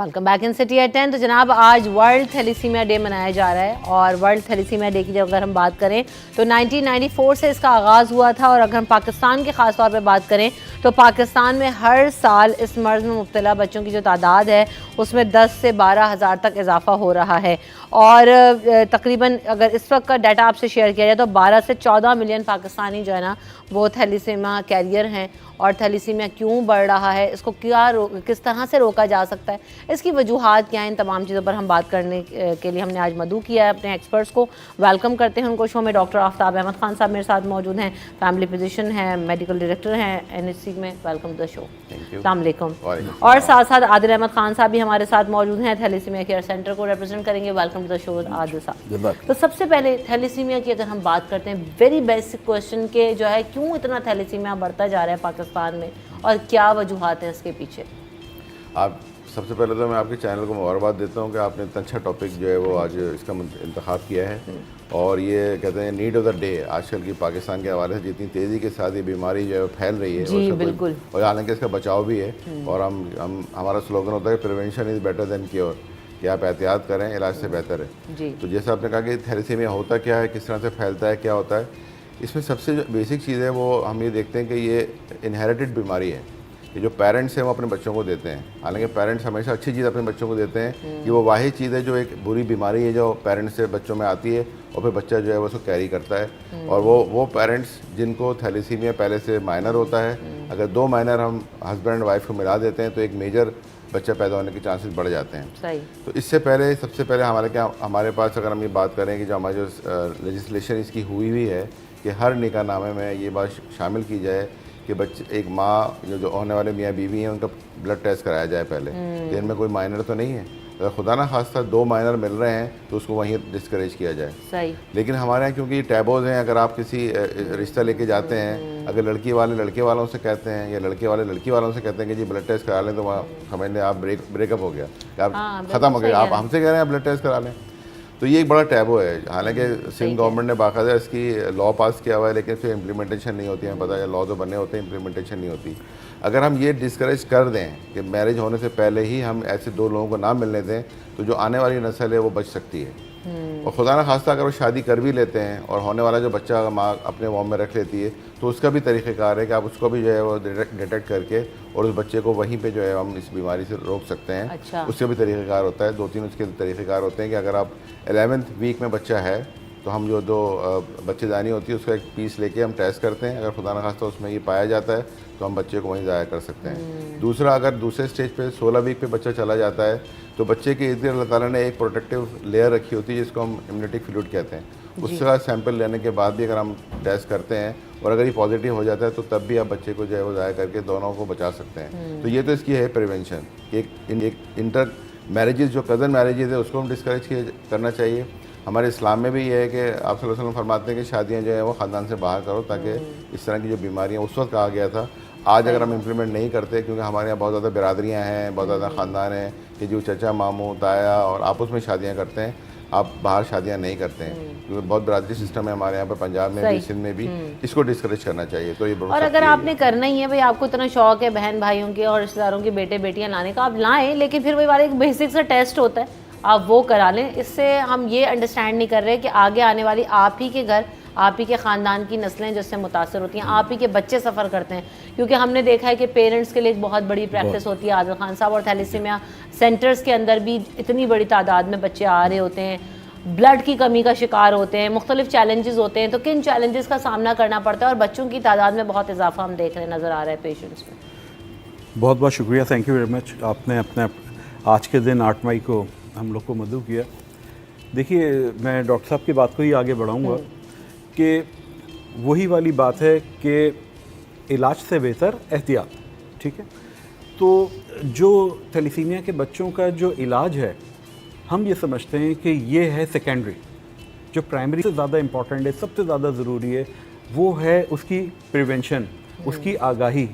Welcome back in city at 10। तो जनाब आज वर्ल्ड थैलेसीमिया डे मनाया जा रहा है और वर्ल्ड थैलेसीमिया डे की जब अगर हम बात करें तो 1994 से इसका आगाज़ हुआ था। और अगर हम पाकिस्तान के ख़ास तौर पे बात करें तो पाकिस्तान में हर साल इस मर्ज़ में मुब्तला बच्चों की जो तादाद है उसमें 10 से 12 हज़ार तक इजाफा हो रहा है। और तकरीबन अगर इस वक्त का डाटा आपसे शेयर किया जाए तो 12 से 14 मिलियन पाकिस्तानी जो है ना वो थैलेसीमिया कैरियर हैं। और थैलेसीमिया क्यों बढ़ रहा है, इसको किस तरह से रोका जा सकता है, इसकी वजूहात क्या हैं, इन तमाम चीज़ों पर हम बात करने के लिए हमने आज मदऊ किया है अपने एक्सपर्ट्स को। वेलकम करते हैं उनको शो में। डॉक्टर आफ्ताब अहमद खान साहब मेरे साथ मौजूद हैं, फैमिली फिजिशियन हैं, मेडिकल डायरेक्टर हैं NHC में। Welcome to the show. अस्सलाम वालेकुम। और साथ साथ आदिल अहमद खान साहब भी हमारे साथ मौजूद हैं, थैलेसीमिया केयर सेंटर को रिप्रेजेंट करेंगे। Welcome to the show Adil साहब। तो सबसे पहले थैलेसीमिया की अगर हम बात करते हैं, वेरी बेसिक क्वेश्चन के जो है क्यों इतना थैलेसीमिया बढ़ता जा रहा है पाकिस्तान में और क्या वजूहात हैं इसके पीछे? आप सबसे पहले तो मैं आपके चैनल को मुबारकबाद देता हूँ कि आपने इतना अच्छा टॉपिक जो है वो आज इसका इंतखाब किया है। और ये कहते हैं नीड ऑफ द डे, आजकल की पाकिस्तान के हवाले से जितनी तेज़ी के साथ ये बीमारी जो है फैल रही है जी बिल्कुल, और हालांकि इसका बचाव भी है। और हम हमारा स्लोगन होता है prevention is better than cure, कि आप एहतियात करें, इलाज से बेहतर है जी। तो जैसे आपने कहा कि थैलेसीमिया होता क्या है, किस तरह से फैलता है, क्या होता है, इसमें सबसे जो बेसिक चीज़ है वो हम ये देखते हैं कि ये इनहेरिटेड बीमारी है। ये जो पेरेंट्स हैं वो अपने बच्चों को देते हैं। हालांकि पेरेंट्स हमेशा अच्छी चीज़ अपने बच्चों को देते हैं कि वो वाहिद चीज़ है जो एक बुरी बीमारी है जो पेरेंट्स से बच्चों में आती है और फिर बच्चा जो है वो उसको कैरी करता है। और वो पेरेंट्स जिनको थैलेसीमिया पहले से माइनर होता है, अगर 2 माइनर हम हस्बैंड एंड वाइफ को मिला देते हैं तो एक मेजर बच्चा पैदा होने के चांसेस बढ़ जाते हैं। सही। तो इससे पहले सबसे पहले हमारे पास अगर हम ये बात करें कि जो हमारी जो लेजिस्लेशन इसकी हुई है कि हर निकाहनामे में ये बात शामिल की जाए कि बच्चे एक माँ जो होने वाले मियाँ बीवी हैं उनका ब्लड टेस्ट कराया जाए पहले। तो इनमें कोई माइनर तो नहीं है, अगर खुदा ना खास्ता 2 माइनर मिल रहे हैं तो उसको वहीं डिस्करेज किया जाए। सही। लेकिन हमारे यहाँ क्योंकि टैबोज हैं, अगर आप किसी रिश्ता लेके जाते हैं, अगर लड़की वाले लड़के वालों से कहते हैं या लड़के वाले लड़की वालों से कहते हैं कि जी ब्लड टेस्ट करा लें, तो वहाँ समझ लें आप ब्रेकअप हो गया, आप ख़त्म हो गया। आप हमसे कह रहे हैं ब्लड टेस्ट करा लें, तो ये एक बड़ा टैबो है। हालांकि सिंध गवर्नमेंट ने बाकायदा इसकी लॉ पास किया हुआ है, लेकिन फिर इम्प्लीमेंटेशन नहीं होती है। पता है लॉ तो बने होते हैं, इम्प्लीमेंटेशन नहीं होती। अगर हम ये डिस्करेज कर दें कि मैरिज होने से पहले ही हम ऐसे 2 लोगों को ना मिलने दें, तो जो आने वाली नस्ल है वो बच सकती है। और खुदा ना खास्ता अगर वो शादी कर भी लेते हैं और होने वाला जो बच्चा माँ अपने वॉम में रख लेती है, तो उसका भी तरीक़ेकार है कि आप उसको भी जो है वो डिटेक्ट करके और उस बच्चे को वहीं पे जो है हम इस बीमारी से रोक सकते हैं। अच्छा। उसके भी तरीक़ेकार होता है, 2-3 उसके तरीक़ेकार होते हैं कि अगर आप 11th वीक में बच्चा है तो हम जो 2 बच्चेदानी होती है उसका एक पीस लेके हम टेस्ट करते हैं। अगर खुदा न खास्ता उसमें ये पाया जाता है तो हम बच्चे को वहीं ज़ाया कर सकते हैं। दूसरा, अगर दूसरे स्टेज पे 16 वीक पे बच्चा चला जाता है तो बच्चे के इर्द अल्लाह ताला ने एक प्रोटेक्टिव लेयर रखी होती है जिसको हम इम्यूनिटी फ्लूइड कहते हैं। उसका सैंपल लेने के बाद भी अगर हम टेस्ट करते हैं और अगर ये पॉजिटिव हो जाता है तो तब भी आप बच्चे को जो है वो ज़ाया करके दोनों को बचा सकते हैं। तो ये तो इसकी है प्रिवेंशन। एक इंटर मैरिजेज़ जो कज़न मैरिजेज़ है उसको हम डिस्करेज करना चाहिए। हमारे इस्लाम में भी ये है कि आप सल्लल्लाहु अलैहि वसल्लम फरमाते हैं कि शादियाँ जो है वो ख़ानदान से बाहर करो, ताकि इस तरह की जो बीमारियाँ उस वक्त कहा गया था, आज अगर हम इम्प्लीमेंट नहीं करते, क्योंकि हमारे यहाँ बहुत ज़्यादा बिरादरियाँ हैं, बहुत ज़्यादा ख़ानदान हैं कि जो चचा मामू ताया और आपस में शादियाँ करते हैं, आप बाहर शादियाँ नहीं करते हैं, क्योंकि बहुत बिरादरी सिस्टम है हमारे यहाँ पर, पंजाब में भी, सिंध में भी। इसको डिस्करेज करना चाहिए। तो ये और अगर आपने करना ही है भाई, आपको इतना शौक है बहन भाइयों के और रिश्तेदारों के बेटे बेटियाँ लाने का, आप लाएँ, लेकिन फिर वही वाला एक बेसिक सा टेस्ट होता है, आप वो करा लें। इससे हम ये अंडरस्टैंड नहीं कर रहे कि आगे आने वाली आप ही के घर, आप ही के ख़ानदान की नस्लें जिससे मुतासर होती हैं, आप ही के बच्चे सफ़र करते हैं। क्योंकि हमने देखा है कि पेरेंट्स के लिए एक बहुत बड़ी प्रैक्टिस होती है आदिल खान साहब, और थैलेसीमिया सेंटर्स के अंदर भी इतनी बड़ी तादाद में बच्चे आ रहे होते हैं, ब्लड की कमी का शिकार होते हैं, मुख्तलिफ चैलेंजेस होते हैं। तो किन चैलेंजेस का सामना करना पड़ता है, और बच्चों की तादाद में बहुत इजाफा हम देख रहे हैं, नज़र आ रहा है पेशेंट्स में। बहुत बहुत शुक्रिया, थैंक यू वेरी मच। आपने अपने आज के दिन 8 मई को हम लोग को मदऊ किया। देखिए, मैं डॉक्टर साहब की बात को ही आगे बढ़ाऊंगा कि वही वाली बात है कि इलाज से बेहतर एहतियात, ठीक है। तो जो थैलेसीमिया के बच्चों का जो इलाज है, हम ये समझते हैं कि ये है सेकेंडरी। जो प्राइमरी से ज़्यादा इम्पॉर्टेंट है, सबसे ज़्यादा ज़रूरी है, वो है उसकी प्रिवेंशन, उसकी आगाही।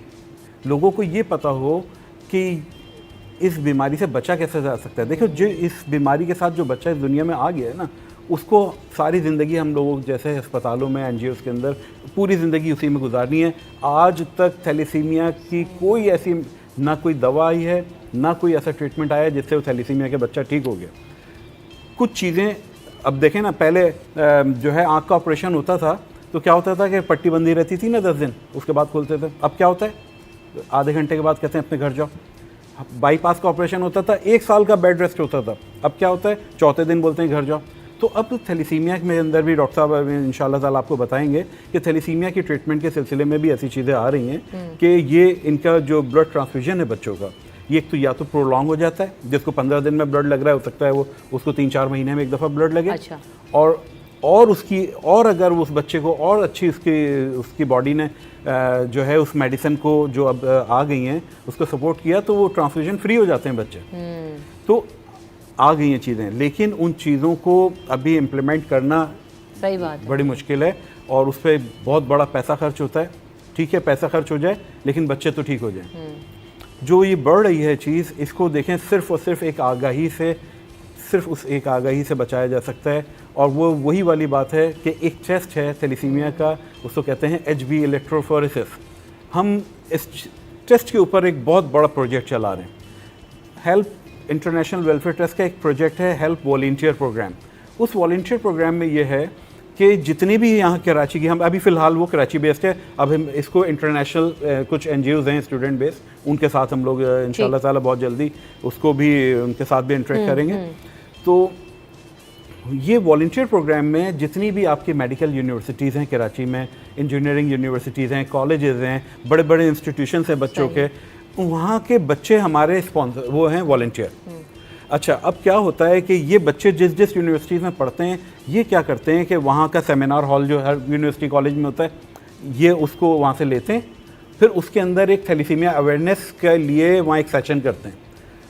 लोगों को ये पता हो कि इस बीमारी से बचा कैसे जा सकता है। देखो, जो इस बीमारी के साथ जो बच्चा इस दुनिया में आ गया है ना, उसको सारी ज़िंदगी हम लोगों जैसे अस्पतालों में, NGOs के अंदर पूरी ज़िंदगी उसी में गुजारनी है। आज तक थैलेसीमिया की कोई ऐसी ना कोई दवा आई है, ना कोई ऐसा ट्रीटमेंट आया जिससे वो थैलीसीमिया के बच्चा ठीक हो गया। कुछ चीज़ें अब देखें ना, पहले जो है आँख का ऑपरेशन होता था तो क्या होता था कि पट्टी बंदी रहती थी ना 10 दिन, उसके बाद खोलते थे। अब क्या होता है, आधे घंटे के बाद कहते हैं अपने घर जाओ। बाईपास का ऑपरेशन होता था, 1 साल का बेड रेस्ट होता था, अब क्या होता है, चौथे दिन बोलते हैं घर जाओ। तो अब थैलीसीमिया में अंदर भी डॉक्टर साहब इंशाल्लाह ताला आपको बताएंगे कि थैलीसीमिया की ट्रीटमेंट के सिलसिले में भी ऐसी चीज़ें आ रही हैं कि ये इनका जो ब्लड ट्रांसफ्यूजन है बच्चों का, ये एक तो या तो प्रोलॉन्ग हो जाता है, जिसको 15 दिन में ब्लड लग रहा है, हो सकता है वो उसको 3-4 महीने में एक दफ़ा ब्लड लगे। अच्छा। और उसकी, और अगर उस बच्चे को और अच्छी उसकी बॉडी ने जो है उस मेडिसिन को जो अब आ गई हैं उसको सपोर्ट किया तो वो ट्रांसफ्यूजन फ्री हो जाते हैं बच्चे। तो आ गई हैं चीज़ें, लेकिन उन चीज़ों को अभी इम्प्लीमेंट करना सही बात है, बड़ी मुश्किल है और उस पर बहुत बड़ा पैसा खर्च होता है। ठीक है, पैसा खर्च हो जाए लेकिन बच्चे तो ठीक हो जाएं। जो ये बढ़ रही है चीज़, इसको देखें सिर्फ़ और सिर्फ एक आगाही से, सिर्फ उस एक आगाही से बचाया जा सकता है। और वो वही वाली बात है कि एक टेस्ट है थैलीसीमिया का, उसको कहते हैं HB इलेक्ट्रोफोरेसिस। हम इस टेस्ट के ऊपर एक बहुत बड़ा प्रोजेक्ट चला रहे हैं। हेल्प इंटरनेशनल वेलफेयर ट्रस्ट का एक प्रोजेक्ट है हेल्प वॉलंटियर प्रोग्राम। उस वॉलंटियर प्रोग्राम में ये है कि जितने भी यहाँ कराची की, हम अभी फ़िलहाल वो कराची बेस्ड है, अब हम इसको इंटरनेशनल कुछ NGOs हैं स्टूडेंट बेस्ड, उनके साथ हम लोग इंशाल्लाह ताला बहुत जल्दी उसको भी, उनके साथ भी इंटरेक्ट करेंगे। तो ये वॉलंटियर प्रोग्राम में जितनी भी आपकी मेडिकल यूनिवर्सिटीज़ हैं कराची में, इंजीनियरिंग यूनिवर्सिटीज़ हैं, कॉलेजेस हैं, बड़े बड़े इंस्टीट्यूशंस हैं बच्चों के, वहाँ के बच्चे हमारे स्पॉन्सर वो हैं वॉलंटियर। अच्छा, अब क्या होता है कि ये बच्चे जिस जिस यूनिवर्सिटीज़ में पढ़ते हैं, ये क्या करते हैं कि वहाँ का सेमिनार हॉल जो हर यूनिवर्सिटी कॉलेज में होता है, ये उसको वहाँ से लेते हैं, फिर उसके अंदर एक थैलीसीमिया अवेयरनेस के लिए वहाँ एक सेशन करते हैं।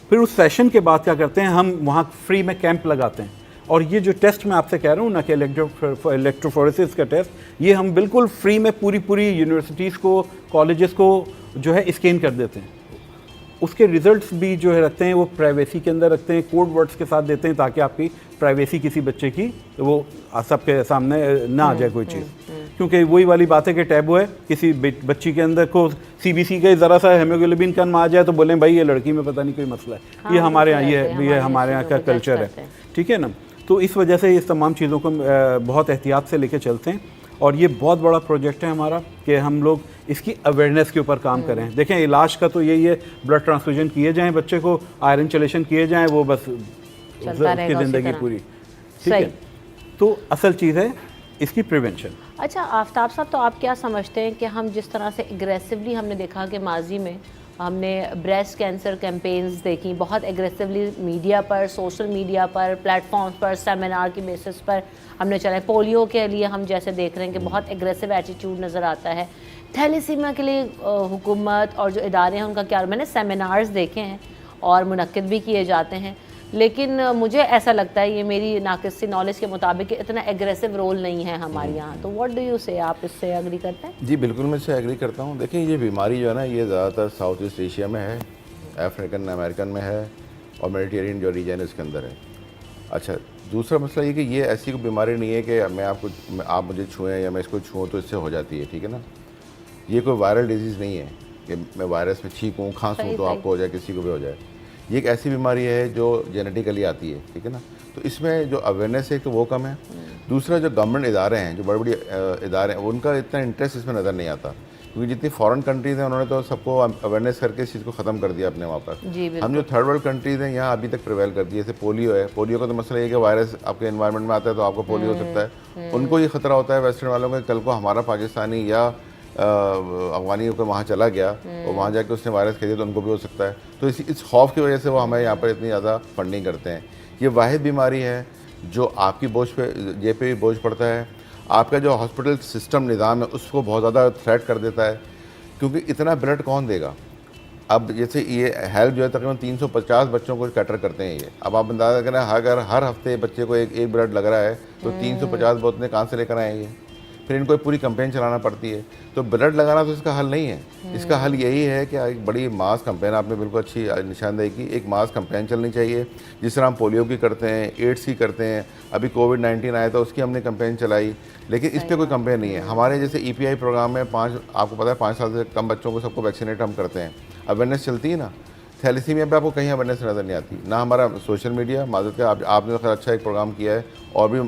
फिर उस सेशन के बाद क्या करते हैं, हम वहाँ फ्री में कैंप लगाते हैं। और ये जो टेस्ट मैं आपसे कह रहा हूँ ना कि इलेक्ट्रोफोरेसिस का टेस्ट, ये हम बिल्कुल फ्री में पूरी यूनिवर्सिटीज़ को, कॉलेजेस को जो है स्कैन कर देते हैं। उसके रिजल्ट्स भी जो है रखते हैं वो प्राइवेसी के अंदर रखते हैं, कोड वर्ड्स के साथ देते हैं ताकि आपकी प्राइवेसी किसी बच्चे की वो सबके सामने ना आ जाए कोई चीज़। क्योंकि वही वाली बात है कि टैबू है, किसी बच्ची के अंदर को CBC का ज़रा सा हेमोग्लोबिन कम आ जाए तो बोलें भाई ये लड़की में पता नहीं कोई मसला है। हाँ, ये हमारे यहाँ ये हमारे यहाँ का कल्चर है, ठीक है ना। तो इस वजह से इस तमाम चीज़ों को बहुत एहतियात से लेके चलते हैं। और ये बहुत बड़ा प्रोजेक्ट है हमारा कि हम लोग इसकी अवेयरनेस के ऊपर काम करें। देखें, इलाज का तो यही है, ब्लड ट्रांसफ्यूजन किए जाएं, बच्चे को आयरन चलेशन किए जाएं, वो बस उसकी ज़िंदगी पूरी, ठीक है। तो असल चीज़ है इसकी प्रिवेंशन। अच्छा आफ्ताब साहब, तो आप क्या समझते हैं कि हम जिस तरह से एग्रेसिवली, हमने देखा कि माजी में हमने ब्रेस्ट कैंसर कैंपेन्स देखी, बहुत एग्रेसिवली मीडिया पर, सोशल मीडिया पर, प्लेटफॉर्म्स पर, सेमिनार की बेसिस पर हमने चलाए। पोलियो के लिए हम जैसे देख रहे हैं कि बहुत एग्रेसिव एटीट्यूड नज़र आता है। थैलीसीमिया के लिए हुकूमत और जो इदारे हैं उनका क्या, मैंने सेमिनार्स देखे हैं और मुनक्किद भी किए जाते हैं, लेकिन मुझे ऐसा लगता है, ये मेरी नाक़िस नॉलेज के मुताबिक, कि इतना एग्रेसिव रोल नहीं है हमारे यहाँ। तो व्हाट डू यू से, आप इससे एग्री करते हैं? जी बिल्कुल, मैं इससे एग्री करता हूँ। देखिए, ये बीमारी जो है ना, ये ज़्यादातर साउथ ईस्ट एशिया में है, अफ्रीकन अमेरिकन में है और मेडिटेरियन जो रीजन है इसके अंदर है। अच्छा, दूसरा मसला ये कि ये ऐसी कोई बीमारी नहीं है कि आप मुझे छुएँ या मैं इसको छूँ तो इससे हो जाती है, ठीक है ना। ये कोई वायरल डिजीज़ नहीं है कि मैं वायरस में छींकूँ, खांसूँ तो आपको हो जाए, किसी को भी हो जाए। ये एक ऐसी बीमारी है जो जेनेटिकली आती है, ठीक है ना। तो इसमें जो अवेयरनेस है तो वो कम है। दूसरा, जो गवर्नमेंट इदारे हैं, जो बड़े बड़े इदारे हैं, उनका इतना इंटरेस्ट इसमें नज़र नहीं आता, क्योंकि जितनी फॉरेन कंट्रीज़ हैं उन्होंने तो सबको अवेयरनेस करके इस चीज़ को ख़त्म कर दिया अपने वहाँ पर। हम जो थर्ड वर्ल्ड कंट्रीज़ हैं यहाँ अभी तक प्रिवेल करती है। जैसे पोलियो है, पोलियो का तो मसला ये है कि वायरस आपके एनवायरनमेंट में आता है तो आपको पोलियो हो सकता है। उनको ये ख़तरा होता है वेस्टर्न वालों को, कल को हमारा पाकिस्तानी या अफगानियों को वहाँ चला गया और वहाँ जाके उसने वायरस खेल दिया तो उनको भी हो सकता है। तो इस खौफ की वजह से वो हमें यहाँ पर इतनी ज़्यादा फंडिंग करते हैं। ये वाहिद बीमारी है जो आपकी बोझ पे, जेब पे भी बोझ पड़ता है, आपका जो हॉस्पिटल सिस्टम निज़ाम है उसको बहुत ज़्यादा थ्रेट कर देता है, क्योंकि इतना ब्लड कौन देगा। अब जैसे ये हेल्प जो है तकरीबन 350 बच्चों को कैटर करते हैं ये। अब आप अंदाज़ा करें, अगर हर हफ्ते बच्चे को एक ब्लड लग रहा है तो 350 बोतलें कहाँ से लेकर आएंगे। फिर इनको पूरी कैंपेन चलाना पड़ती है। तो ब्लड लगाना तो इसका हल नहीं है। इसका हल यही है कि एक बड़ी मास कैंपेन, आपने बिल्कुल अच्छी निशानदेही की, एक मास कैंपेन चलनी चाहिए जिस तरह हम पोलियो की करते हैं, एड्स की करते हैं, अभी कोविड-19 आया था उसकी हमने कैंपेन चलाई, लेकिन इस पर कोई कैंपेन नहीं है। हमारे जैसे EPI प्रोग्राम में आपको पता है 5 साल से कम बच्चों को सबको वैक्सीनेट हम करते हैं। अवेयरनेस चलती है ना, थैलेसीमिया पे आपको कहीं अवेयरनेस नज़र नहीं आती, ना हमारा सोशल मीडिया माजूद का आपने तो अच्छा एक प्रोग्राम किया है और भी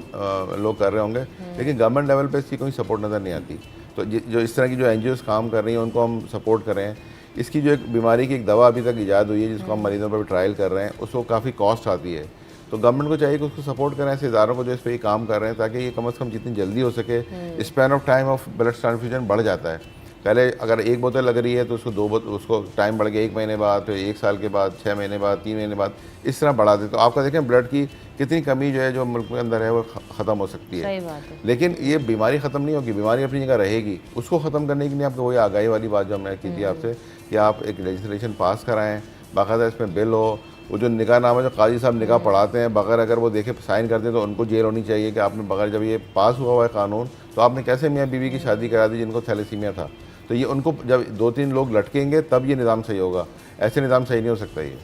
लोग कर रहे होंगे, लेकिन गवर्नमेंट लेवल पे इसकी कोई सपोर्ट नज़र नहीं आती। तो जो इस तरह की जो NGOs काम कर रही हैं उनको हम सपोर्ट करें। इसकी जो एक बीमारी की एक दवा अभी तक ईजाद हुई है जिसको हम मरीजों पर भी ट्रायल कर रहे हैं, उसको काफ़ी कॉस्ट आती है, तो गवर्नमेंट को चाहिए कि उसको सपोर्ट करें ऐसे इदारों को जो इस पर काम कर रहे हैं, ताकि ये कम से कम जितनी जल्दी हो सके span of time of blood transfusion बढ़ जाता है। पहले अगर 1 बोतल लग रही है तो उसको 2 बोतल, उसको टाइम बढ़ गया 1 महीने बाद, फिर 1 साल के बाद, 6 महीने बाद, 3 महीने बाद, इस तरह बढ़ा दे तो आपका देखें ब्लड की कितनी कमी जो है जो मुल्क के अंदर है वो ख़त्म हो सकती है। सही बात है। लेकिन ये बीमारी ख़त्म नहीं होगी, बीमारी अपनी जगह रहेगी। उसको ख़त्म करने के लिए आपको वही आगाही वाली बात जो हमने की थी आपसे कि आप एक लेजिस्लेशन पास कराएँ, बाकायदा इसमें बिल हो। वो जो निकाह नामा जो काजी साहब निकाह पढ़ाते हैं, बगैर अगर वो देखे साइन करते हैं तो उनको जेल होनी चाहिए कि आपने बगैर, जब ये पास हुआ है कानून तो आपने कैसे मियाँ बीवी की शादी करा दी जिनको थैलेसीमिया था। तो ये उनको जब 2-3 लोग लटकेंगे तब ये निज़ाम सही होगा, ऐसे निज़ाम सही नहीं हो सकता ये।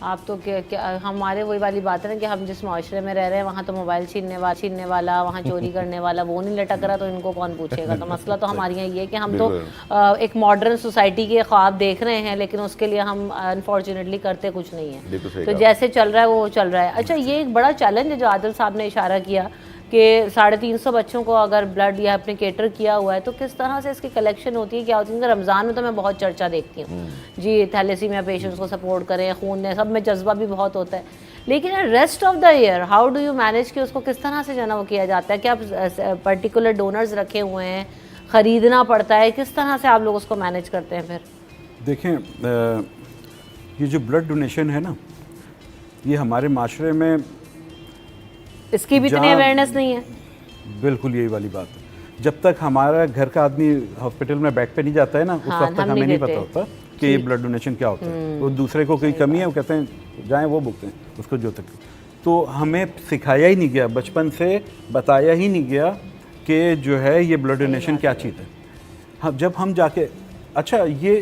आप तो क्या हमारे वही वाली बात है ना कि हम जिस माशरे में रह रहे हैं वहाँ तो मोबाइल छीनने वाला, वहाँ चोरी करने वाला वो नहीं लटक रहा, तो इनको कौन पूछेगा। तो मसला तो हमारे यहाँ ये है कि हम तो एक मॉडर्न सोसाइटी के ख्वाब देख रहे हैं, लेकिन उसके लिए हम अनफॉर्चुनेटली करते कुछ नहीं है। तो जैसे चल रहा है वो चल रहा है। अच्छा, ये एक बड़ा चैलेंज है जो आदिल साहब ने इशारा किया कि 350 बच्चों को अगर ब्लड या आपने केटर किया हुआ है तो किस तरह से इसकी कलेक्शन होती है, क्या होती है। रमज़ान में तो मैं बहुत चर्चा देखती हूँ जी, थैलेसीमिया पेशेंट्स को सपोर्ट करें, खून ने सब में जज्बा भी बहुत होता है, लेकिन rest of the year how do you manage कि उसको किस तरह से वो किया जाता है? क्या आप पर्टिकुलर डोनर्स रखे हुए हैं, ख़रीदना पड़ता है, किस तरह से आप लोग उसको मैनेज करते हैं? फिर देखें, ये जो ब्लड डोनेशन है ना, ये हमारे माशरे में इसकी भी इतनी अवेयरनेस नहीं है। बिल्कुल यही वाली बात है। जब तक हमारा घर का आदमी हॉस्पिटल में बेड पे नहीं जाता है ना, उस वक्त तक हमें नहीं पता होता कि ये ब्लड डोनेशन क्या होता है। वो दूसरे को कोई कमी है वो कहते हैं जाएं वो भुगतें उसको जो तक। तो हमें सिखाया ही नहीं गया, बचपन से बताया ही नहीं गया कि जो है ये ब्लड डोनेशन क्या चीज़ है। हाँ, जब हम जाके अच्छा ये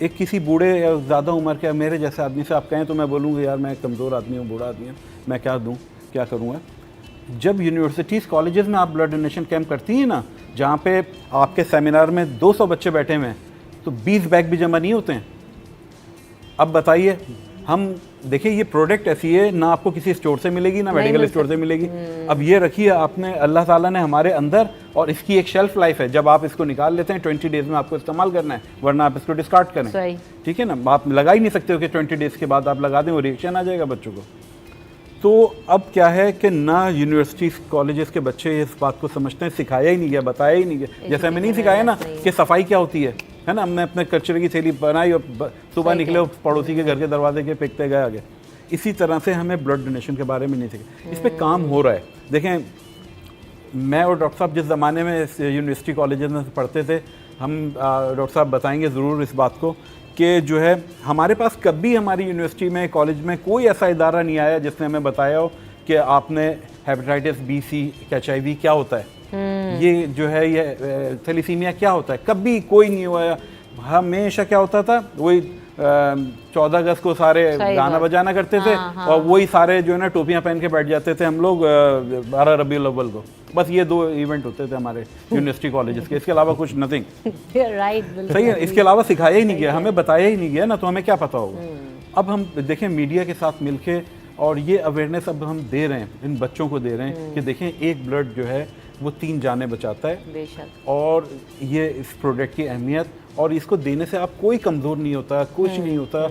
एक किसी बूढ़े या ज़्यादा उम्र के मेरे जैसे आदमी से आप कहें तो मैं बोलूँगा यार मैं कमज़ोर आदमी हूँ, बूढ़ा आदमी हूँ, मैं क्या दूँ, क्या करूँगा। जब यूनिवर्सिटीज़ कॉलेजेस में आप ब्लड डोनेशन कैंप करती हैं ना, जहाँ पे आपके सेमिनार में 200 बच्चे बैठे हुए हैं, तो 20 बैग भी जमा नहीं होते हैं। अब बताइए, हम देखिए ये प्रोडक्ट ऐसी है ना आपको किसी स्टोर से मिलेगी ना मेडिकल स्टोर से मिलेगी। अब ये रखिए आपने, अल्लाह ताला ने हमारे अंदर, और इसकी एक शेल्फ लाइफ है। जब आप इसको निकाल लेते हैं 20 डेज़ में आपको इस्तेमाल करना है, वरना आप इसको डिस्कार्ड करें। ठीक है ना, आप लगा ही नहीं सकते हो कि 20 डेज़ के बाद आप लगा दें, वो रिएक्शन आ जाएगा बच्चों को। तो अब क्या है कि ना यूनिवर्सिटीज़ कॉलेजेस के बच्चे इस बात को समझते हैं, सिखाया ही नहीं गया, बताया ही नहीं गया। जैसे हमें नहीं सिखाया ना कि सफाई क्या होती है ना, हमने अपने कचरे की थैली बनाई और सुबह निकले पड़ोसी के घर के दरवाजे के फेंकते गए आगे। इसी तरह से हमें ब्लड डोनेशन के बारे में नहीं सिखाया। इस पर काम हो रहा है। देखें, मैं और डॉक्टर साहब जिस ज़माने में यूनिवर्सिटी कॉलेजेस में पढ़ते थे, हम डॉक्टर साहब बताएंगे ज़रूर इस बात को कि जो है हमारे पास कभी हमारी यूनिवर्सिटी में, कॉलेज में कोई ऐसा इदारा नहीं आया जिसने हमें बताया हो कि आपने हेपेटाइटिस बी, सी, HIV क्या होता है, ये जो है ये थैलेसीमिया क्या होता है, कभी कोई नहीं हुआ। हमेशा क्या होता था, वही 14 अगस्त को सारे गाना बजाना करते थे और वही सारे जो है ना टोपियां पहन के बैठ जाते थे हम लोग 12 रबीउल अव्वल को। बस ये 2 इवेंट होते थे हमारे यूनिवर्सिटी कॉलेजेस के, इसके अलावा कुछ नथिंग। सही है, इसके अलावा सिखाया ही नहीं गया, हमें बताया ही नहीं गया ना, तो हमें क्या पता होगा। अब हम देखें मीडिया के साथ मिलके और ये अवेयरनेस अब हम दे रहे हैं, इन बच्चों को दे रहे हैं कि देखें एक ब्लड जो है वो 3 जानें बचाता है। बेशक। और ये इस प्रोडक्ट की अहमियत, और इसको देने से आप कोई कमज़ोर नहीं होता, कुछ नहीं होता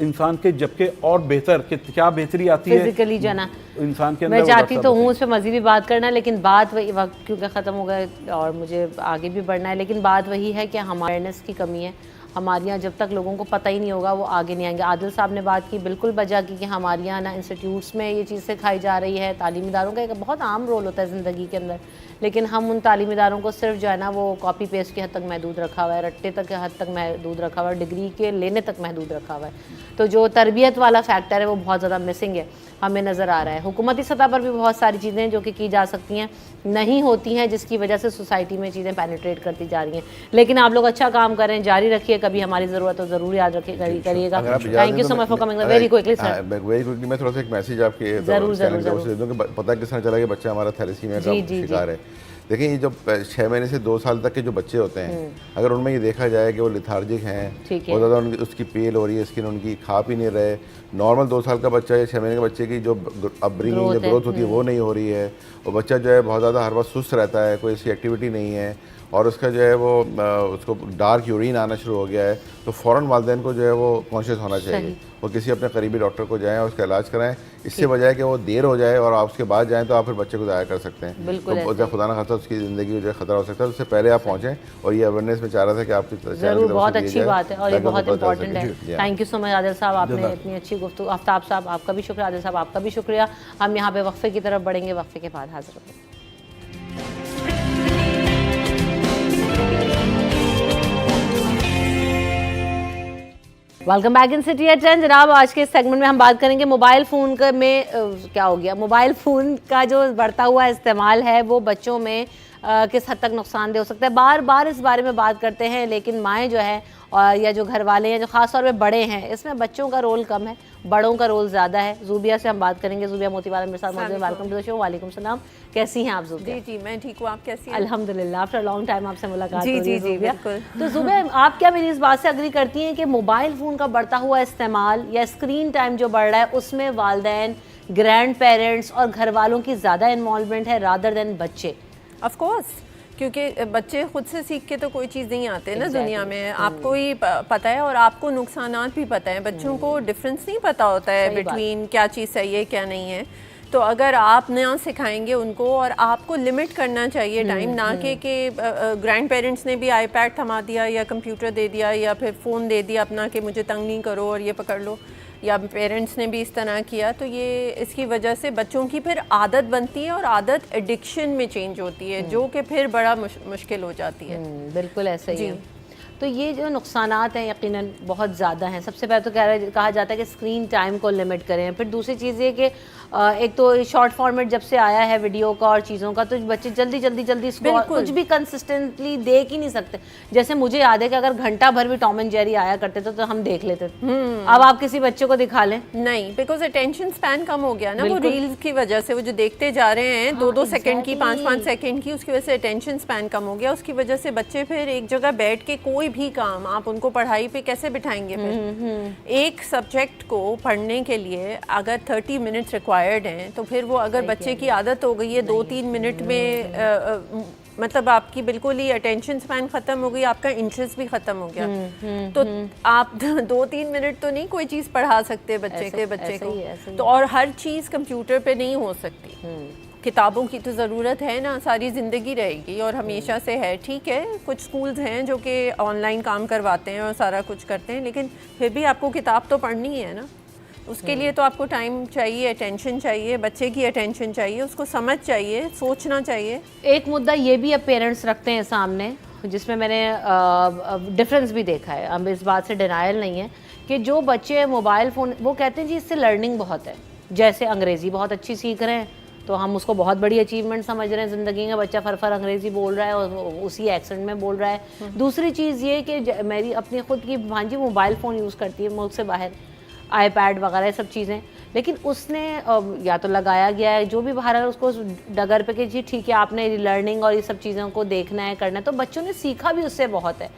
इंसान के, जबकि और बेहतर कि क्या बेहतरी आती है फिजिकली जना इंसान के अंदर। मैं चाहती तो हूँ उस पर मज़ीद भी बात करना, लेकिन बात वही, वक्त क्योंकि ख़त्म हो गया और मुझे आगे भी बढ़ना है, लेकिन बात वही है कि हमारे अवेयरनेस की कमी है। हमारे यहाँ जब तक लोगों को पता ही नहीं होगा वो आगे नहीं आएंगे। आदिल साहब ने बात की, बिल्कुल बजा की, कि हमारे यहाँ ना इंस्टीट्यूट्स में ये चीज़ सिखाई जा रही है। तालीमी इदारों का एक बहुत आम रोल होता है ज़िंदगी के अंदर, लेकिन हम उन तालीमी इदारों को सिर्फ जो है ना वो कॉपी पेस्ट की हद तक महदूद रखा हुआ है, रट्टे तक के हद तक महदूद रखा हुआ है, डिग्री के लेने तक महदूद रखा हुआ है। तो जो तरबियत वाला फैक्टर है वो बहुत ज़्यादा मिसिंग है, हमें नज़र आ रहा है। हुकूमती सतह पर भी बहुत सारी चीज़ें जो कि की जा सकती हैं नहीं होती हैं, जिसकी वजह से सोसाइटी में चीज़ें पेनिट्रेट करती जा रही हैं। लेकिन आप लोग अच्छा काम करें, जारी रखिए, कभी हमारी ज़रूरत हो ज़रूर याद करिएगा। Thank you so much for coming. Very quickly sir, very quickly मैं थोड़ा सा एक मैसेज आपके ज़रूर पता किस तरह चला कि बच्चा हमारा थैलेसीमिया का शिकार है। देखिए ये जो 6 महीने से 2 साल तक के जो बच्चे होते हैं, अगर उनमें ये देखा जाए कि वो लिथार्जिक हैं, बहुत ज़्यादा उसकी पेल हो रही है, स्किन उनकी खा पी नहीं रहे, नॉर्मल 2 साल का बच्चा या 6 महीने के बच्चे की जो अपब्रिंगिंग जो ग्रोथ होती है वो नहीं हो रही है, और बच्चा जो है बहुत ज़्यादा हर वक्त सुस्त रहता है, कोई ऐसी एक्टिविटी नहीं है, और उसका जो है वो उसको डार्क यूरिन आना शुरू हो गया है, तो फ़ौरन वालिदैन को जो है वो कॉन्शियस होना चाहिए और किसी अपने करीबी डॉक्टर को जाएं और उसका इलाज कराएं। इससे बजाय कि वो देर हो जाए और आप उसके बाद जाएं तो आप फिर बच्चे को ज़ाया कर सकते हैं, तो जब खुदा ना खास्ता उसकी ज़िंदगी में जो है खतरा हो सकता है, उससे पहले आप पहुँचें। और ये अवेयरनेस में चाह रहा था कि आपकी ज़रूर, बहुत अच्छी बात है और ये बहुत इंपॉर्टेंट है। Thank you so much Adil साहब, आपने इतनी अच्छी गुफ्तगू। आफ्ताब साहब आपका भी शुक्रिया, आदिल साहब आपका भी शुक्रिया। हम यहाँ पे वक्फे की तरफ बढ़ेंगे, वक्फे के बाद हाजिर होंगे। Welcome back in city at 10। जनाब, आज के सेगमेंट में हम बात करेंगे मोबाइल फ़ोन का में क्या हो गया, मोबाइल फ़ोन का जो बढ़ता हुआ इस्तेमाल है वो बच्चों में किस हद तक नुकसानदेह हो सकता है। बार बार इस बारे में बात करते हैं, लेकिन माएँ जो है और या जो घर वाले हैं, जो ख़ास तौर पे बड़े हैं, इसमें बच्चों का रोल कम है, बड़ों का रोल ज़्यादा है। ज़ूबिया से हम बात करेंगे। ज़ूबिया मोतीवाला मेरे साथ मौजूद है। Welcome to the show. वालेकुम सलाम, कैसी हैं आप ज़ूबिया? जी मैं ठीक हूँ, आप कैसी हैं? अल्हम्दुलिल्लाह, आफ्टर लॉन्ग टाइम आपसे मुलाकात जी हो रही है। जी बिल्कुल। तो ज़ुबिया, आप क्या मेरी इस बात से अग्री करती हैं कि मोबाइल फ़ोन का बढ़ता हुआ इस्तेमाल या स्क्रीन टाइम जो बढ़ रहा है उसमें वालिदैन, ग्रैंड पेरेंट्स और घर वालों की ज़्यादा इन्वॉल्वमेंट है रादर देन बच्चे? ऑफ कोर्स, क्योंकि बच्चे खुद से सीख के तो कोई चीज़ नहीं आते ना दुनिया में। आपको ही पता है और आपको नुकसानात भी पता है, बच्चों को डिफरेंस नहीं पता होता है बिटवीन क्या चीज़ सही है क्या नहीं है। तो अगर आप ना सिखाएंगे उनको, और आपको लिमिट करना चाहिए टाइम, ना कि ग्रैंड पेरेंट्स ने भी आईपैड थमा दिया या कंप्यूटर दे दिया या फिर फ़ोन दे दिया अपना कि मुझे तंग नहीं करो और ये पकड़ लो, या पेरेंट्स ने भी इस तरह किया, तो ये इसकी वजह से बच्चों की फिर आदत बनती है और आदत एडिक्शन में चेंज होती है, जो कि फिर बड़ा मुश्किल हो जाती है। बिल्कुल ऐसा ही है। तो ये जो नुकसानात हैं यकीनन बहुत ज़्यादा हैं। सबसे पहले तो कहा जाता है कि स्क्रीन टाइम को लिमिट करें। फिर दूसरी चीज़ ये कि एक तो शॉर्ट फॉर्मेट जब से आया है वीडियो का और चीज़ों का, तो बच्चे जल्दी इसको कुछ भी कंसिस्टेंटली देख ही नहीं सकते। जैसे मुझे याद है कि अगर घंटा भर भी टॉम एंड जेरी आया करते थे तो हम देख लेते थे। अब आप किसी बच्चे को दिखा लें, नहीं, बिकॉज अटेंशन स्पैन कम हो गया ना, वो रील्स की वजह से। वो जो देखते जा रहे हैं 2-2 सेकंड की, 5-5 सेकंड की, उसकी वजह से अटेंशन स्पैन कम हो गया। उसकी वजह से बच्चे फिर एक जगह बैठ के कोई भी काम आप उनको पढ़ाई पे कैसे बिठाएंगे? फिर एक सब्जेक्ट को पढ़ने के लिए अगर 30 मिनट्स रिक्वायर्ड हैं, तो फिर वो अगर बच्चे की आदत हो गई है 2-3 मिनट में, मतलब आपकी बिल्कुल ही अटेंशन स्पैन ख़त्म हो गई, आपका इंटरेस्ट भी ख़त्म हो गया। तो आप 2-3 मिनट तो नहीं कोई चीज़ पढ़ा सकते बच्चे को। तो और हर चीज़ कंप्यूटर पे नहीं हो सकती। किताबों की तो ज़रूरत है ना, सारी ज़िंदगी रहेगी और हमेशा से है। ठीक है, कुछ स्कूल्स हैं जो कि ऑनलाइन काम करवाते हैं और सारा कुछ करते हैं, लेकिन फिर भी आपको किताब तो पढ़नी है ना। उसके लिए तो आपको टाइम चाहिए, अटेंशन चाहिए, बच्चे की अटेंशन चाहिए, उसको समझ चाहिए, सोचना चाहिए। एक मुद्दा ये भी अब पेरेंट्स रखते हैं सामने, जिसमें मैंने डिफरेंस भी देखा है। अब इस बात से डिनायल नहीं है कि जो बच्चे मोबाइल फ़ोन, वो कहते हैं जी इससे लर्निंग बहुत है। जैसे अंग्रेज़ी बहुत अच्छी सीख रहे हैं तो हम उसको बहुत बड़ी अचीवमेंट समझ रहे हैं ज़िंदगी में। बच्चा फर अंग्रेज़ी बोल रहा है और उसी एक्सेंट में बोल रहा है। दूसरी चीज़ ये कि मेरी अपनी खुद की भांजी मोबाइल फ़ोन यूज़ करती है, मुल्क से बाहर आईपैड वगैरह सब चीज़ें, लेकिन उसने या तो लगाया गया है जो भी बाहर है उसको डगर पे कि जी ठीक है आपने लर्निंग और ये सब चीज़ों को देखना है करना है, तो बच्चों ने सीखा भी उससे बहुत है।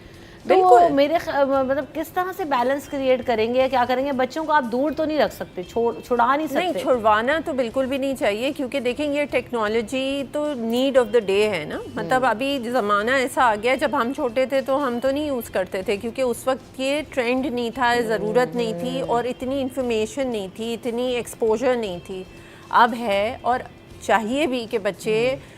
तो मेरे मतलब किस तरह से बैलेंस क्रिएट करेंगे, क्या करेंगे? बच्चों को आप दूर तो नहीं रख सकते, छुड़ा नहीं सकते। नहीं, छुड़वाना तो बिल्कुल भी नहीं चाहिए, क्योंकि देखें ये टेक्नोलॉजी तो नीड ऑफ द डे है ना। मतलब अभी ज़माना ऐसा आ गया, जब हम छोटे थे तो हम तो नहीं यूज़ करते थे, क्योंकि उस वक्त ये ट्रेंड नहीं था, ज़रूरत नहीं थी और इतनी इन्फॉर्मेशन नहीं थी, इतनी एक्सपोजर नहीं थी। अब है और चाहिए भी कि बच्चे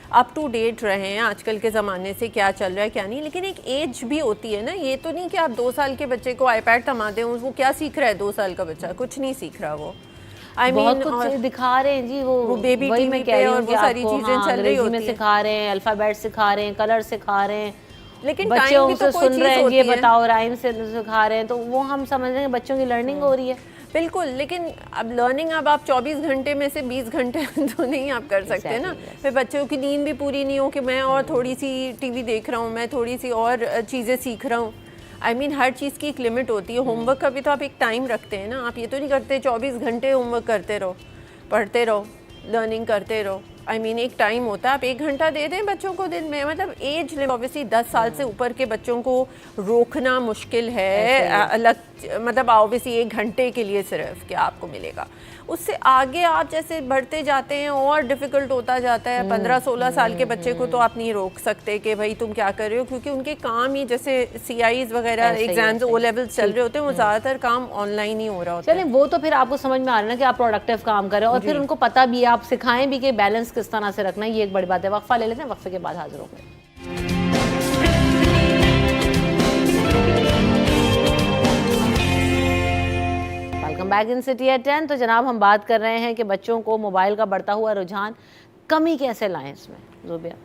अप टू डेट रहे हैं आजकल के ज़माने से, क्या चल रहा है क्या नहीं। लेकिन एक एज भी होती है ना, ये तो नहीं कि आप 2 साल के बच्चे को आईपैड थमा दें, वो क्या सीख रहा है 2 साल का बच्चा? कुछ नहीं सीख रहा वो। बहुत कुछ दिखा रहे हैं जी, वो बेबी वही मैं कह रही हूँ, वो सारी चीज़ें चल रही होती हैं, सिखा रहे हैं, अल्फ़ाबेट सिखा रहे हैं, कलर सिखा रहे हैं, लेकिन बच्चे उनसे सुन रहे हैं, ये बताओ राइम से सिखा रहे हैं, तो वो हम समझ रहे हैं बच्चों की लर्निंग हो रही है। बिल्कुल, लेकिन अब लर्निंग अब आप 24 घंटे में से 20 घंटे तो नहीं आप कर सकते ना। फिर बच्चों की नींद भी पूरी नहीं हो कि मैं और थोड़ी सी टीवी देख रहा हूँ, मैं थोड़ी सी और चीज़ें सीख रहा हूँ। आई मीन हर चीज़ की एक लिमिट होती है। होमवर्क का भी तो आप एक टाइम रखते हैं ना, आप ये तो नहीं करते 24 घंटे होमवर्क करते रहो, पढ़ते रहो, लर्निंग करते रहो। आई मीन एक टाइम होता है, आप 1 घंटा दे दें बच्चों को दिन में, मतलब एज लिमिट ऑब्वियसली 10 साल से ऊपर के बच्चों को रोकना मुश्किल है अलग, मतलब ऑब्वियसली 1 घंटे के लिए सिर्फ क्या आपको मिलेगा। उससे आगे आप जैसे बढ़ते जाते हैं और डिफ़िकल्ट होता जाता है। 15-16 साल के बच्चे को तो आप नहीं रोक सकते कि भाई तुम क्या कर रहे हो, क्योंकि उनके काम ही जैसे CIs वगैरह एग्जाम्स O लेवल्स चल रहे होते हैं, वो ज़्यादातर काम ऑनलाइन ही हो रहा होता है। चलिए वो तो फिर आपको समझ में आ रहा है ना कि आप प्रोडक्टिव काम करें और फिर उनको पता भी है, आप सिखाएं भी कि बैलेंस किस तरह से रखना है, ये एक बड़ी बात है। वक्फा ले लेते हैं, वक्फे के बाद हाजिर होंगे। Welcome back in city at 10। तो जनाब हम बात कर रहे हैं कि बच्चों को मोबाइल का बढ़ता हुआ रुझान कमी कैसे लाएं इसमें। ज़ुबिया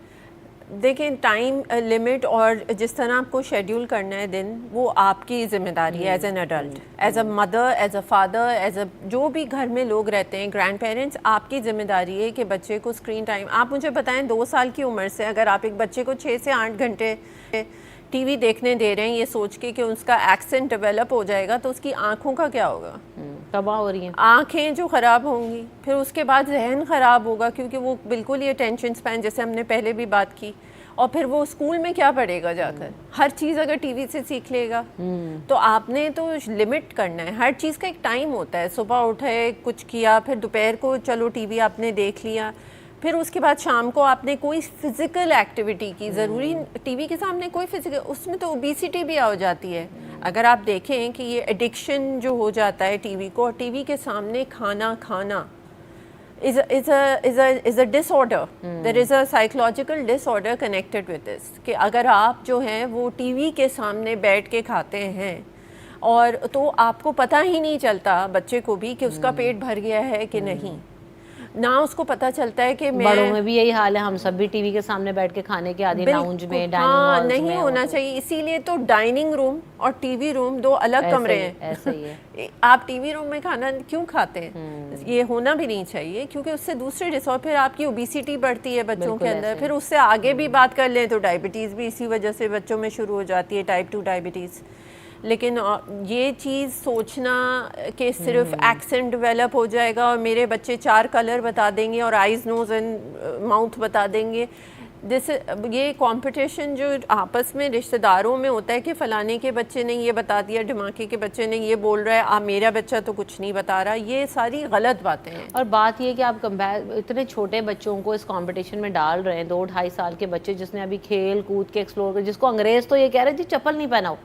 देखें, टाइम लिमिट और जिस तरह आपको शेड्यूल करना है दिन, वो आपकी जिम्मेदारी है as an adult, as a mother, as a father, as a जो भी घर में लोग रहते हैं, ग्रैंड पेरेंट्स, आपकी जिम्मेदारी है कि बच्चे को स्क्रीन टाइम, आप मुझे बताएं 2 साल की उम्र से अगर आप एक बच्चे को 6 से 8 घंटे टीवी देखने दे रहे हैं ये सोच के कि उसका एक्सेंट डेवलप हो जाएगा, तो उसकी आँखों का क्या होगा? तबाह हो रही हैं आँखें जो ख़राब होंगी, फिर उसके बाद जहन ख़राब होगा, क्योंकि वो बिल्कुल ही अटेंशन स्पैन, जैसे हमने पहले भी बात की, और फिर वो स्कूल में क्या पढ़ेगा जाकर? हर चीज़ अगर टीवी से सीख लेगा, तो आपने तो लिमिट करना है। हर चीज़ का एक टाइम होता है, सुबह उठे कुछ किया, फिर दोपहर को चलो टीवी आपने देख लिया, फिर उसके बाद शाम को आपने कोई फिज़िकल एक्टिविटी की, ज़रूरी टीवी के सामने कोई फिज़िकल, उसमें तो ओबेसिटी भी आ जाती है। अगर आप देखें कि ये एडिक्शन जो हो जाता है टीवी को, और टीवी के सामने खाना is a disorder. There is a psychological disorder connected with this, कि अगर आप जो हैं वो टीवी के सामने बैठ के खाते हैं और तो आपको पता ही नहीं चलता बच्चे को भी कि उसका पेट भर गया है कि नहीं, ना उसको पता चलता है कि मैं, बड़ों में भी यही हाल है, हम सब भी टीवी के सामने बैठ के खाने के आदि, लाउंज में, डाइनिंग हॉल्स में। नहीं होना चाहिए, इसीलिए तो डाइनिंग रूम और टीवी रूम 2 अलग कमरे हैं। ऐसे ही है। आप टीवी रूम में खाना क्यों खाते हैं? ये होना भी नहीं चाहिए, क्योंकि उससे दूसरे डिसऑर्डर, फिर आपकी ओबेसिटी बढ़ती है बच्चों के अंदर, फिर उससे आगे भी बात कर लें तो डायबिटीज़ भी इसी वजह से बच्चों में शुरू हो जाती है, टाइप 2 डायबिटीज़। लेकिन ये चीज़ सोचना कि सिर्फ एक्सेंट डेवलप हो जाएगा और मेरे बच्चे 4 कलर बता देंगे और आइज़, नोज़ एंड माउथ बता देंगे, जैसे ये कंपटीशन जो आपस में रिश्तेदारों में होता है कि फ़लाने के बच्चे ने ये बता दिया, ढमाके के बच्चे ने ये बोल रहा है, आप मेरा बच्चा तो कुछ नहीं बता रहा, ये सारी गलत बातें हैं। और बात ये कि आप इतने छोटे बच्चों को इस कंपटीशन में डाल रहे हैं, 2-2.5 साल के बच्चे जिसने अभी खेल कूद के एक्सप्लोर कर, जिसको अंग्रेज़ तो ये कह रहे थे चप्पल नहीं पहनाओ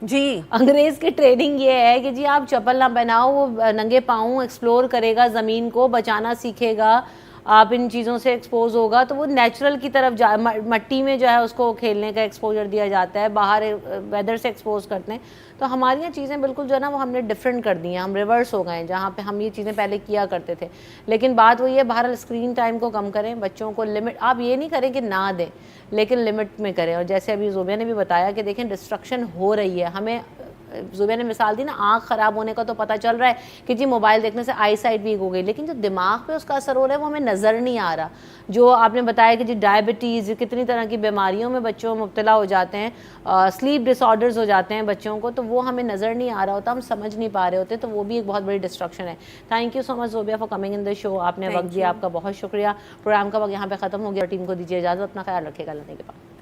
जी, अंग्रेज़ की ट्रेनिंग ये है कि जी आप चप्पल ना पहनाओ, वो नंगे पाँव एक्सप्लोर करेगा, ज़मीन को बचाना सीखेगा, आप इन चीज़ों से एक्सपोज होगा तो वो नेचुरल की तरफ जा, मट्टी में जो है उसको खेलने का एक्सपोजर दिया जाता है, बाहर वेदर से एक्सपोज करते हैं। तो हमारी ये चीज़ें बिल्कुल जो है ना वो हमने डिफरेंट कर दी हैं, हम रिवर्स हो गए हैं, जहाँ पे हम ये चीज़ें पहले किया करते थे। लेकिन बात वही है, बहरहाल स्क्रीन टाइम को कम करें, बच्चों को लिमिट, आप ये नहीं करें कि ना दें, लेकिन लिमिट में करें। और जैसे अभी ज़ुबिया ने भी बताया कि देखें डिस्ट्रक्शन हो रही है, हमें ज़ुबिया ने मिसाल दी ना, आँख ख़राब होने का तो पता चल रहा है कि जी मोबाइल देखने से आई साइट वीक हो गई, लेकिन जो दिमाग पे उसका असर हो रहा है वो हमें नज़र नहीं आ रहा। जो आपने बताया कि जी डायबिटीज़, कितनी तरह की बीमारियों में बच्चों मुब्तला हो जाते हैं, स्लीप डिसऑर्डर्स हो जाते हैं बच्चों को, तो वो हमें नज़र नहीं आ रहा होता, हम समझ नहीं पा रहे होते, तो वो भी एक बहुत बड़ी डिस्ट्रक्शन है। Thank you so much Zubia for coming in the show, आपने वक्त दिया, आपका बहुत शुक्रिया। प्रोग्राम का वक्त यहाँ पर ख़त्म हो गया, टीम को दीजिए इजाज़त, अपना ख्याल रखिएगा, लेने के बाद।